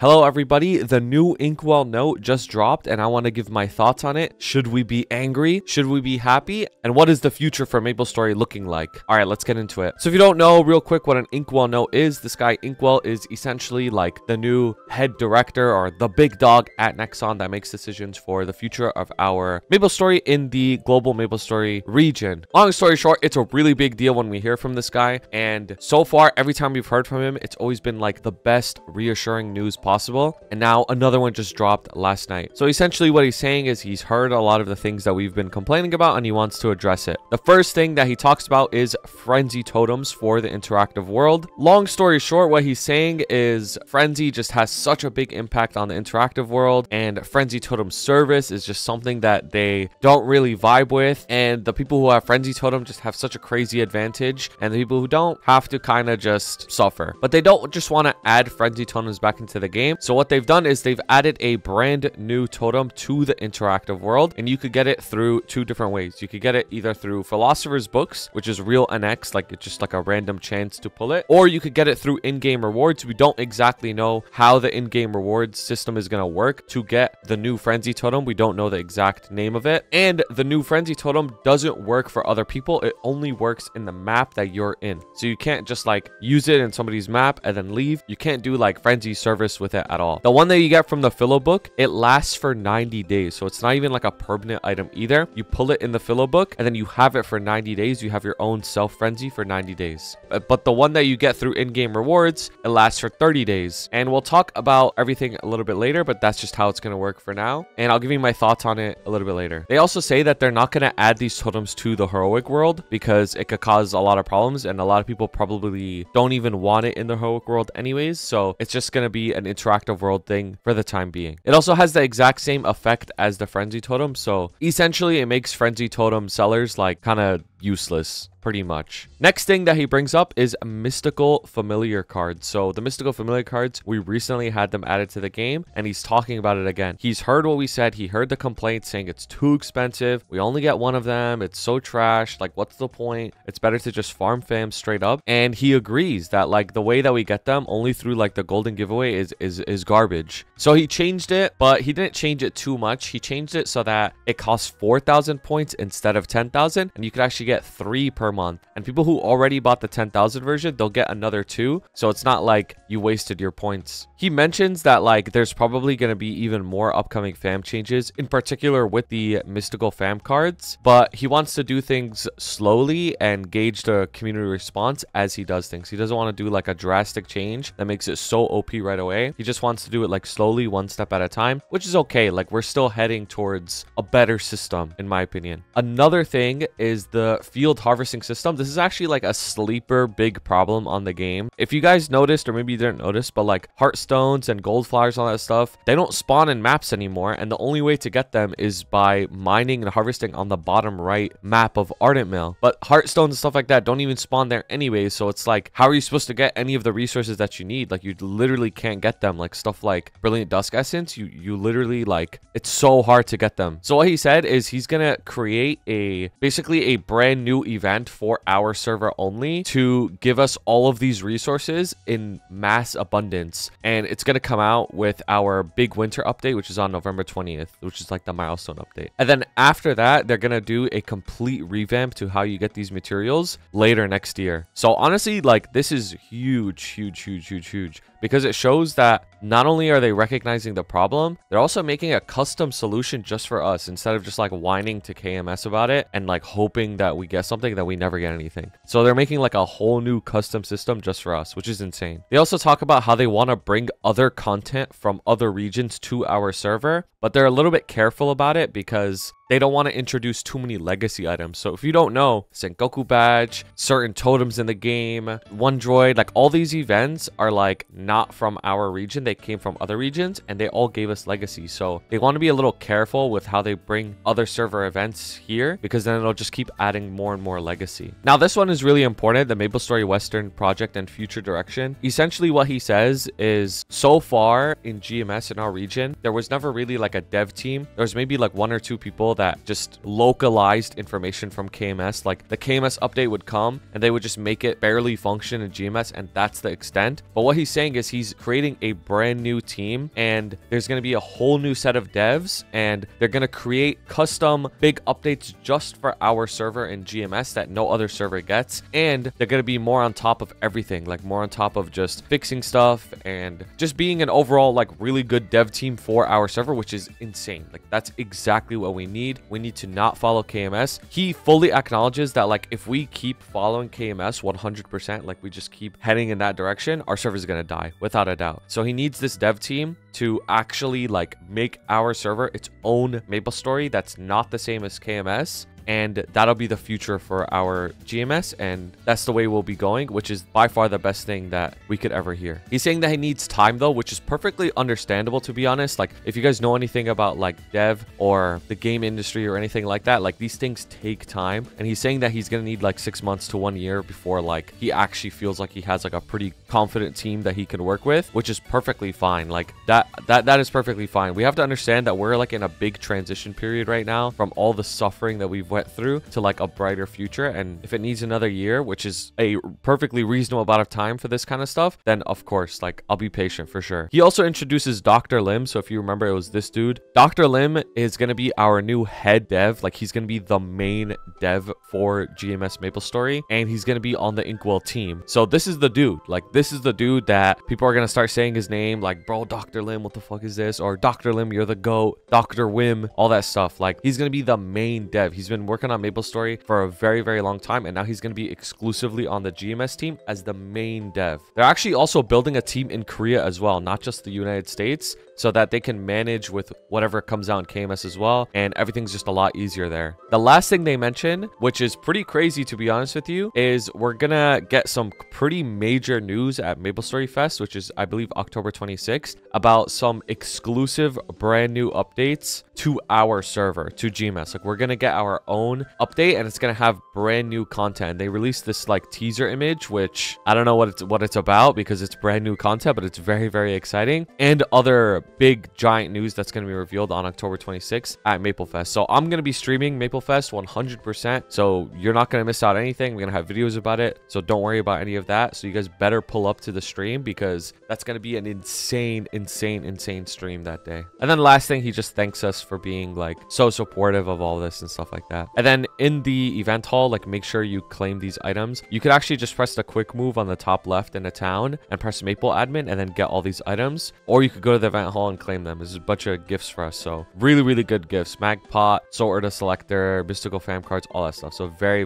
Hello everybody, the new Inkwell note just dropped and I want to give my thoughts on it. Should we be angry? Should we be happy? And what is the future for MapleStory looking like? All right, let's get into it. So if you don't know real quick what an Inkwell note is, this guy Inkwell is essentially like the new head director or the big dog at Nexon that makes decisions for the future of our MapleStory in the global MapleStory region. Long story short, it's a really big deal when we hear from this guy. And so far, every time we've heard from him, it's always been like the best reassuring news possible. And now another one just dropped last night. So essentially what he's saying is he's heard a lot of the things that we've been complaining about and he wants to address it. The first thing that he talks about is frenzy totems for the interactive world. Long story short, what he's saying is frenzy just has such a big impact on the interactive world, and frenzy totem service is just something that they don't really vibe with, and the people who have frenzy totem just have such a crazy advantage, and the people who don't have to kind of just suffer. But they don't just want to add frenzy totems back into the game. So what they've done is they've added a brand new totem to the interactive world, and you could get it through two different ways. You could get it either through Philosopher's Books, which is real NX, like it's just like a random chance to pull it, or you could get it through in-game rewards. We don't exactly know how the in-game rewards system is going to work to get the new frenzy totem. We don't know the exact name of it, and the new frenzy totem doesn't work for other people. It only works in the map that you're in. So you can't just like use it in somebody's map and then leave. You can't do like frenzy service with it at all. The one that you get from the Philo book, it lasts for 90 days. So it's not even like a permanent item either. You pull it in the Philo book and then you have it for 90 days. You have your own self frenzy for 90 days. But the one that you get through in-game rewards, it lasts for 30 days. And we'll talk about everything a little bit later, but that's just how it's going to work for now. And I'll give you my thoughts on it a little bit later. They also say that they're not going to add these totems to the heroic world because it could cause a lot of problems, and a lot of people probably don't even want it in the heroic world anyways. So it's just going to be an interactive world thing for the time being. It also has the exact same effect as the frenzy totem. So essentially it makes frenzy totem sellers like kind of useless pretty much. Next thing that he brings up is mystical familiar cards. So the mystical familiar cards, we recently had them added to the game, and he's talking about it again. He's heard what we said. He heard the complaints saying it's too expensive. We only get one of them. It's so trash. Like, what's the point? It's better to just farm fam straight up. And he agrees that like the way that we get them only through like the golden giveaway is garbage. So he changed it, but he didn't change it too much. He changed it so that it costs 4,000 points instead of 10,000, and you could actually get 3 per month. And people who already bought the 10,000 version, they'll get another 2. So it's not like you wasted your points. He mentions that like there's probably going to be even more upcoming fam changes, in particular with the mystical fam cards, but he wants to do things slowly and gauge the community response as he does things. He doesn't want to do like a drastic change that makes it so OP right away. He just wants to do it like slowly, one step at a time, which is okay. Like, we're still heading towards a better system in my opinion. Another thing is the field harvesting system. This is actually like a sleeper big problem on the game. If you guys noticed, or maybe you didn't notice, but like heartstones and gold flowers, all that stuff, they don't spawn in maps anymore, and the only way to get them is by mining and harvesting on the bottom right map of Ardent Mill. But heartstones and stuff like that don't even spawn there anyway, so it's like, how are you supposed to get any of the resources that you need? Like, you literally can't get them. Like stuff like Brilliant Dusk Essence, you literally, like, it's so hard to get them. So what he said is he's gonna create basically a brand new event for our server only to give us all of these resources in mass abundance, and it's going to come out with our big winter update, which is on November 20th, which is like the milestone update. And then after that, they're going to do a complete revamp to how you get these materials later next year. So honestly, like, this is huge because it shows that not only are they recognizing the problem, they're also making a custom solution just for us, instead of just like whining to KMS about it and like hoping that we get something that we never get anything. So they're making like a whole new custom system just for us, which is insane. They also talk about how they want to bring other content from other regions to our server, but they're a little bit careful about it because they don't want to introduce too many legacy items. So if you don't know, Sengoku badge, certain totems in the game, one droid, like all these events are like not from our region. They came from other regions and they all gave us legacy. So they want to be a little careful with how they bring other server events here, because then it'll just keep adding more and more legacy. Now this one is really important, the MapleStory Western project and future direction. Essentially what he says is, so far in GMS in our region, there was never really like like a dev team. There's maybe like 1 or 2 people that just localized information from KMS. Like the KMS update would come and they would just make it barely function in GMS, and that's the extent. But what he's saying is he's creating a brand new team, and there's going to be a whole new set of devs, and they're going to create custom big updates just for our server in GMS that no other server gets. And they're going to be more on top of everything, like more on top of just fixing stuff and just being an overall like really good dev team for our server, which is insane. Like that's exactly what we need. We need to not follow KMS. He fully acknowledges that like if we keep following KMS 100%, like we just keep heading in that direction, our server is going to die without a doubt. So he needs this dev team to actually like make our server its own MapleStory that's not the same as KMS. And that'll be the future for our GMS, and that's the way we'll be going, which is by far the best thing that we could ever hear. He's saying that he needs time though, which is perfectly understandable, to be honest. Like if you guys know anything about like dev or the game industry or anything like that, like these things take time. And he's saying that he's gonna need like 6 months to 1 year before like he actually feels like he has like a pretty confident team that he can work with, which is perfectly fine. Like that is perfectly fine. We have to understand that we're like in a big transition period right now from all the suffering that we've went through to like a brighter future. And if it needs another year, which is a perfectly reasonable amount of time for this kind of stuff, then of course, like I'll be patient for sure. He also introduces Dr. Lim. So if you remember, it was this dude. Dr. Lim is going to be our new head dev. Like he's going to be the main dev for GMS MapleStory, and he's going to be on the Inkwell team. So this is the dude. Like this is the dude that people are going to start saying his name, like, bro, Dr. Lim, what the fuck is this? Or Dr. Lim, you're the GOAT. Dr. Wim, all that stuff. Like he's going to be the main dev. He's been working on MapleStory for a very, very long time, and now he's going to be exclusively on the GMS team as the main dev. They're actually also building a team in Korea as well, not just the United States, so that they can manage with whatever comes out in KMS as well, and everything's just a lot easier there. The last thing they mention, which is pretty crazy to be honest with you, is we're gonna get some pretty major news at MapleStory Fest, which is I believe October 26th, about some exclusive brand new updates to our server, to GMS. Like we're gonna get our own update, and it's gonna have brand new content. They released this like teaser image, which I don't know what it's about because it's brand new content, but it's very, very exciting, and other big giant news that's going to be revealed on October 26th at MapleFest. So I'm going to be streaming MapleFest 100%. So you're not going to miss out anything. We're going to have videos about it. So don't worry about any of that. So you guys better pull up to the stream because that's going to be an insane stream that day. And then last thing, he just thanks us for being like so supportive of all this and stuff like that. And then in the event hall, like make sure you claim these items. You could actually just press the quick move on the top left in the town and press Maple admin and then get all these items. Or you could go to the event hall and claim them. There's a bunch of gifts for us. So really good gifts. Magpot, Soul Earth Selector, Mystical Fam cards, all that stuff. So very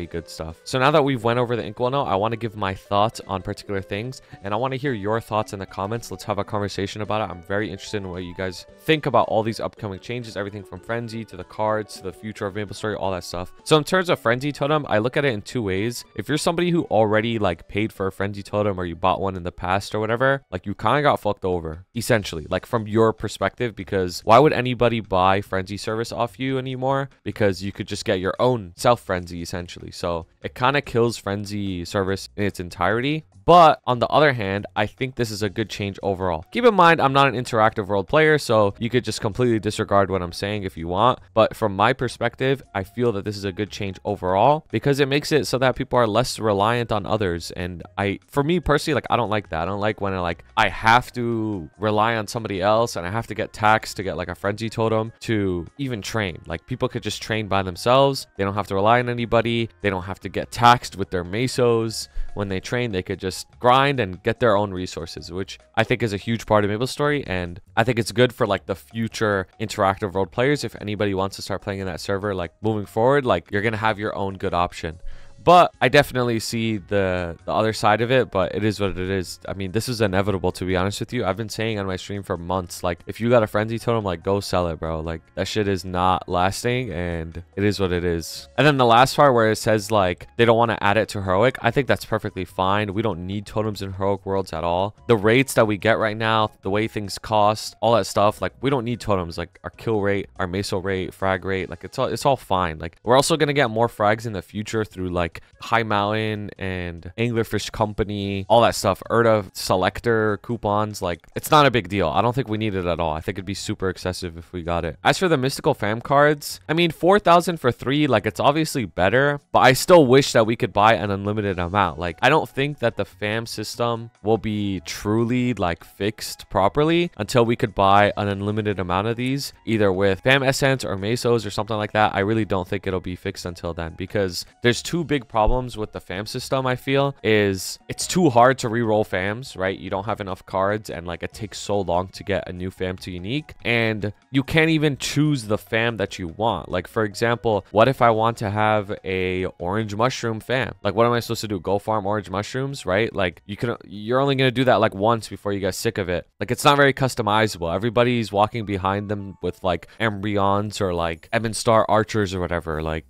good stuff. So now that we've went over the Inkwell note, I want to give my thoughts on particular things, and I want to hear your thoughts in the comments. Let's have a conversation about it. I'm very interested in what you guys think about all these upcoming changes, everything from Frenzy to the cards to the future of MapleStory, all that stuff. So in terms of Frenzy Totem, I look at it in 2 ways. If you're somebody who already like paid for a Frenzy Totem or you bought one in the past or whatever, like you kind of got fucked over essentially, like from your perspective, because why would anybody buy Frenzy service off you anymore? Because you could just get your own self Frenzy essentially. So it kind of kills Frenzy service in its entirety. But on the other hand, I think this is a good change overall. Keep in mind, I'm not an interactive world player, so you could just completely disregard what I'm saying if you want. But from my perspective, I feel that this is a good change overall because it makes it so that people are less reliant on others. And for me personally, like I don't like that. I don't like when I have to rely on somebody else and I have to get taxed to get like a Frenzy Totem to even train. Like people could just train by themselves. They don't have to rely on anybody. They don't have to get taxed with their mesos. When they train, they could just grind and get their own resources, which I think is a huge part of MapleStory. And I think it's good for like the future interactive world players. If anybody wants to start playing in that server, like moving forward, like you're going to have your own good option. But I definitely see the other side of it, but it is what it is. I mean, this is inevitable, to be honest with you. I've been saying on my stream for months, like, if you got a Frenzy Totem, like, go sell it, bro. Like, that shit is not lasting, and it is what it is. And then the last part where it says, like, they don't want to add it to Heroic, I think that's perfectly fine. We don't need totems in Heroic Worlds at all. The rates that we get right now, the way things cost, all that stuff, like, we don't need totems. Like, our kill rate, our meso rate, frag rate, like, it's all fine. Like, we're also going to get more frags in the future through, like, like High Mountain and Anglerfish Company, all that stuff, Erta Selector coupons. Like, it's not a big deal. I don't think we need it at all. I think it'd be super excessive if we got it. As for the mystical fam cards, I mean, 4,000 for 3, like, it's obviously better, but I still wish that we could buy an unlimited amount. Like, I don't think that the fam system will be truly like fixed properly until we could buy an unlimited amount of these, either with fam essence or mesos or something like that. I really don't think it'll be fixed until then, because there's two big problems with the fam system. I feel is it's too hard to re-roll fams, right? You don't have enough cards, and like it takes so long to get a new fam to unique, and you can't even choose the fam that you want. Like, for example, what if I want to have a orange mushroom fam? Like, what am I supposed to do? Go farm orange mushrooms, right? Like, you're only going to do that like once before you get sick of it. Like, it's not very customizable. Everybody's walking behind them with like embryons or like Ebon Star archers or whatever. Like,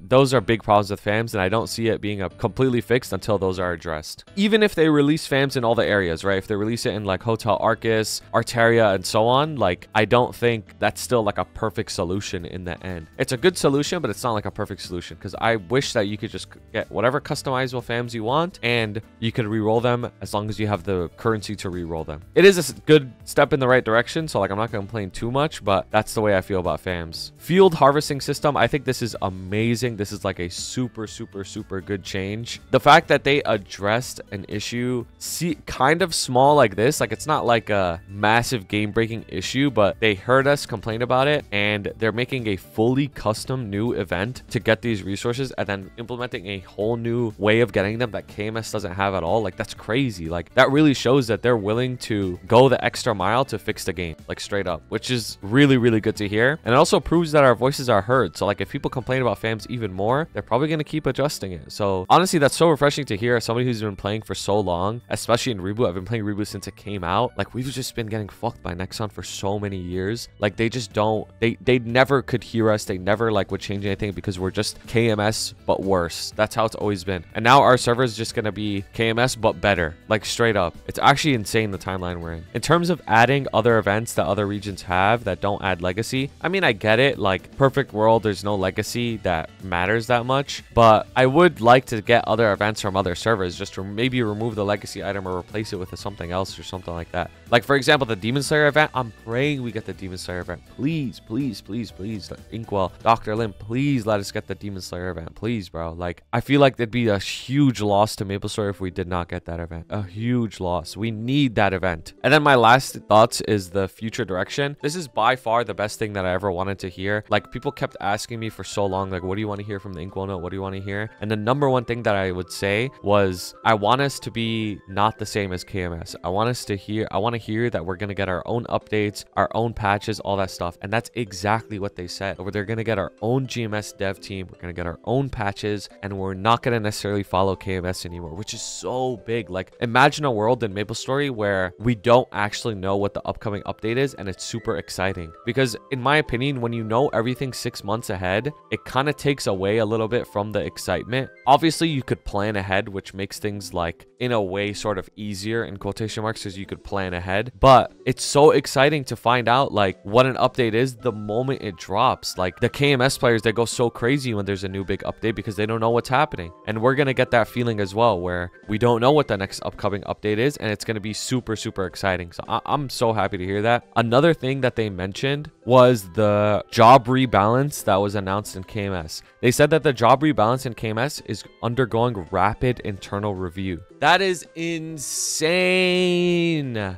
those are big problems with fams, and I don't see it being completely fixed until those are addressed. Even if they release fams in all the areas, right? If they release it in like Hotel Arcus, Arteria, and so on, like, I don't think that's still like a perfect solution in the end. It's a good solution, but it's not like a perfect solution, because I wish that you could just get whatever customizable fams you want, and you could re-roll them as long as you have the currency to re-roll them. It is a good step in the right direction, so like I'm not going to complain too much, but that's the way I feel about fams. Field harvesting system, I think this is amazing. This is like a super good change. The fact that they addressed an issue, kind of small like this, like it's not like a massive game-breaking issue, but they heard us complain about it, and they're making a fully custom new event to get these resources, and then implementing a whole new way of getting them that KMS doesn't have at all. Like, that's crazy. Like, that really shows that they're willing to go the extra mile to fix the game, like straight up, which is really good to hear. And it also proves that our voices are heard. So like, if people complain about fams even more, they're probably going to keep adjusting it. So honestly, that's so refreshing to hear as somebody who's been playing for so long, especially in Reboot. I've been playing Reboot since it came out. Like, we've just been getting fucked by Nexon for so many years. Like, they just don't, they never could hear us. They never like would change anything, because we're just KMS but worse. That's how it's always been. And now our server is just going to be KMS but better, like straight up. It's actually insane the timeline we're in terms of adding other events that other regions have that don't add legacy. I mean, I get it. Like, perfect world, there's no legacy that matters that much, but I would like to get other events from other servers, just to maybe remove the legacy item or replace it with something else or something like that. Like, for example, the Demon Slayer event, I'm praying we get the Demon Slayer event. Please Inkwell, Dr. Lim, please let us get the Demon Slayer event, please, bro. Like, I feel like it'd be a huge loss to MapleStory if we did not get that event. A huge loss. We need that event. And then my last thoughts is the future direction. This is by far the best thing that I ever wanted to hear. Like, people kept asking me for so long, like, what do you want to hear from the Inkwell note? What do you want to hear? And the number one thing that I would say was, I want us to be not the same as KMS. I want to hear that we're going to get our own updates, our own patches, all that stuff. And that's exactly what they said. They're going to get our own GMS dev team. We're going to get our own patches, and we're not going to necessarily follow KMS anymore, which is so big. Like, imagine a world in MapleStory where we don't actually know what the upcoming update is, and it's super exciting. Because in my opinion, when you know everything 6 months ahead, it kind of takes away a little bit from the excitement. Obviously, you could plan ahead, which makes things like in a way sort of easier in quotation marks, because you could plan ahead. But it's so exciting to find out like what an update is the moment it drops. Like, the KMS players, they go so crazy when there's a new big update because they don't know what's happening. And we're gonna get that feeling as well, where we don't know what the next upcoming update is, and it's gonna be super exciting. So I'm so happy to hear that. Another thing that they mentioned was the job rebalance that was announced in KMS. They said that the job rebalance in KMS is undergoing rapid internal review. That is insane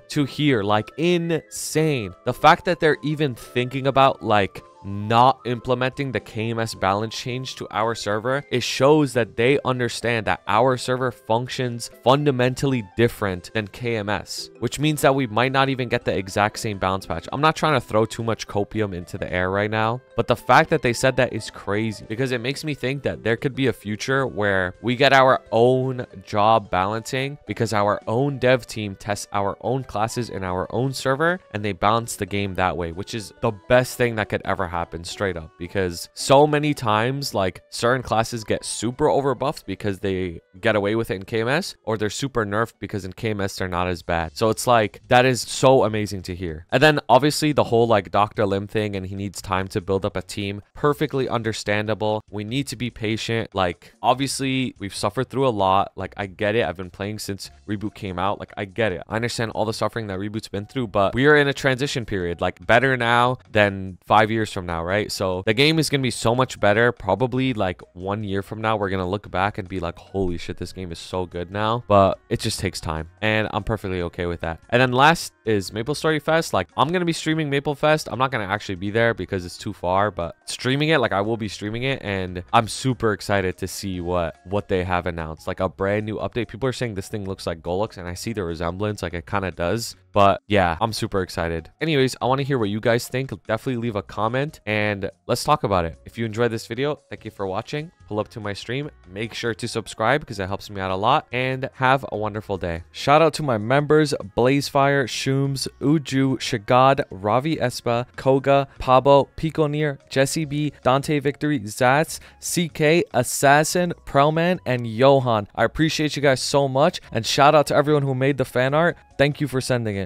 to hear, like insane. The fact that they're even thinking about like not implementing the KMS balance change to our server, it shows that they understand that our server functions fundamentally different than KMS, which means that we might not even get the exact same balance patch. I'm not trying to throw too much copium into the air right now, but the fact that they said that is crazy, because it makes me think that there could be a future where we get our own job balancing because our own dev team tests our own classes in our own server, and they balance the game that way, which is the best thing that could ever happen. happen straight up, because so many times like certain classes get super overbuffed because they get away with it in KMS, or they're super nerfed because in KMS they're not as bad. So it's like, that is so amazing to hear. And then obviously the whole like Dr. Lim thing, and he needs time to build up a team, perfectly understandable. We need to be patient. Like, obviously we've suffered through a lot. Like, I get it. I've been playing since Reboot came out. Like, I get it. I understand all the suffering that Reboot's been through, but we are in a transition period. Like, better now than 5 years from now, right? So the game is gonna be so much better. Probably like 1 year from now, we're gonna look back and be like, holy shit, this game is so good now. But it just takes time, and I'm perfectly okay with that. And then last is MapleStory Fest. Like, I'm gonna be streaming Maple Fest. I'm not gonna actually be there because it's too far, but streaming it, like, I will be streaming it, and I'm super excited to see what they have announced. Like, a brand new update. People are saying this thing looks like Golux, and I see the resemblance. Like, it kind of does. But yeah, I'm super excited. Anyways, I want to hear what you guys think. Definitely leave a comment and let's talk about it. If you enjoyed this video, thank you for watching. Pull up to my stream. Make sure to subscribe because it helps me out a lot. And have a wonderful day. Shout out to my members: Blazefire, Shooms, Uju, Shagad, Ravi Espa, Koga, Pabo, Piconir, Jesse B, Dante Victory, Zats, CK, Assassin, Prelman, and Johan. I appreciate you guys so much. And shout out to everyone who made the fan art. Thank you for sending it.